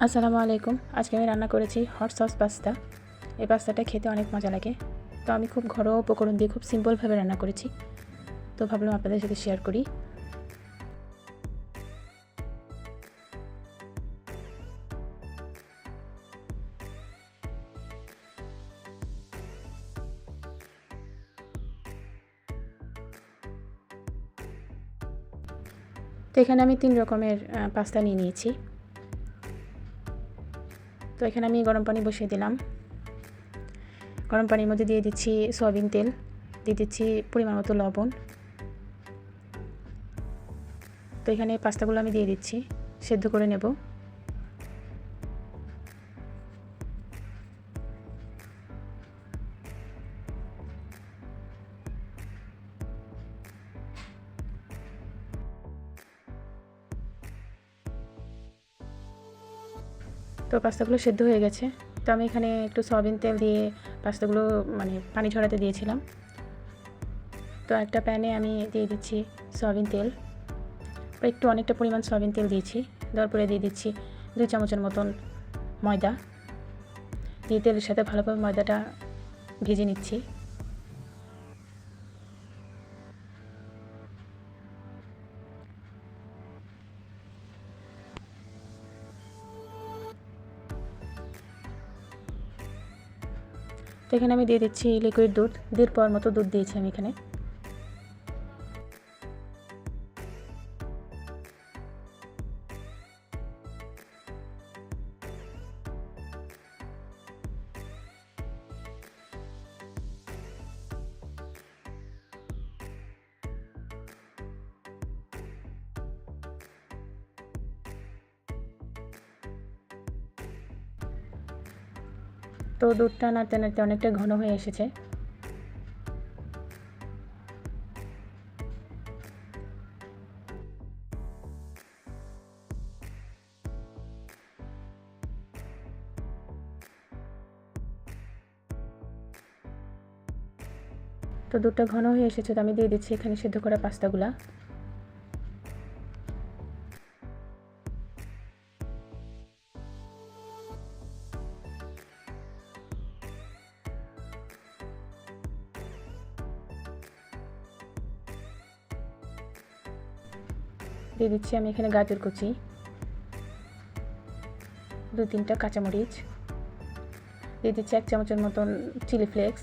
আসসালামু আলাইকুম। আজকে আমি রান্না করেছি হট সস পাস্তা। এই পাস্তাটা খেতে অনেক মজা লাগে। তো আমি খুব ঘরোয়া উপকরণ দিয়ে খুব সিম্পলভাবে রান্না করেছি। তো ভাবলাম আপনাদের সাথে শেয়ার করি। তো এখানে আমি 3 রকমের পাস্তা নিয়ে নিয়েছি। তো এখানে আমি গরম পানি বসিয়ে দিলাম। গরম পানির মধ্যে দিয়ে দিচ্ছি সয়াবিন তেল, দিয়ে দিচ্ছি পরিমাণ মতো লবণ। তো এখানে পাস্তাগুলো আমি দিয়ে দিচ্ছি, সেদ্ধ করে নেব। তো পাস্তাগুলো সেদ্ধ হয়ে গেছে। তো আমি এখানে একটু সয়াবিন তেল দিয়ে পাস্তাগুলো পানি ঝরাতে দিয়েছিলাম। তো একটা প্যানে আমি দিয়ে দিচ্ছি সয়াবিন তেল, একটু অনেকটা পরিমাণ সয়াবিন তেল দিয়েছি। দেওয়ার পরে দিয়ে দিচ্ছি 2 চামচের মতন ময়দা, দিয়ে তেলের সাথে ভালোভাবে ময়দাটা ভেজে নিচ্ছি। তো এখানে আমি দিয়ে দিচ্ছি লিকুইড দুধ, 1.5 পাওয়ার মতো দুধ দিয়েছি আমি এখানে। তো দুধটা নাড়তে নাড়তে অনেকটা ঘন হয়ে এসেছে। তো দুধটা ঘন হয়ে এসেছে, তো আমি দিয়ে দিচ্ছি এখানে সেদ্ধ করা পাস্তাগুলা। দিয়ে দিচ্ছি আমি এখানে গাজর কুচি, 2-3টা কাঁচামরিচ, দিয়ে দিচ্ছি 1 চামচের মতন চিলি ফ্লেক্স,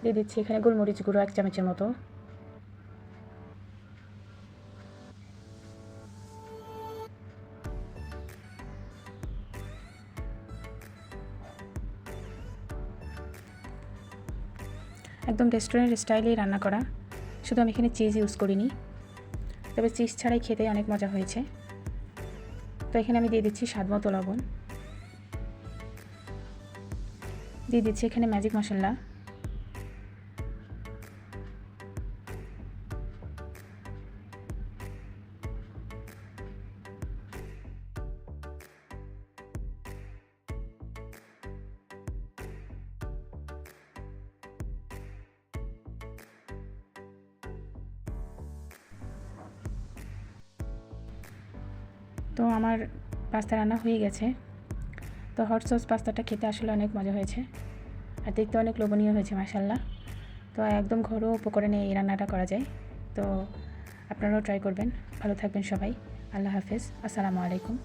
দিয়ে দিচ্ছি এখানে গোলমরিচ গুঁড়ো 1 চামচের মতো, একদম রেস্টুরেন্ট স্টাইলেই রান্না করা। শুধু আমি এখানে চিজ ইউজ করিনি, তবে চিজ ছাড়াই খেতে অনেক মজা হয়েছে। তো এখানে আমি দিয়ে দিচ্ছি স্বাদ মতো লবণ, দিয়ে দিচ্ছি এখানে ম্যাজিক মশলা, তো আমার পাস্তা রান্না হয়ে গেছে। তো হট সস পাস্তাটা খেতে আসলে অনেক মজা হয়েছে আর দেখতে অনেক লোভনীয় হয়েছে মাশাআল্লাহ। তো একদম ঘরোয়া উপকরণে এই রান্নাটা করা যায়। তো আপনারাও ট্রাই করবেন। ভালো থাকবেন সবাই। আল্লাহ হাফেজ। আসসালামু আলাইকুম।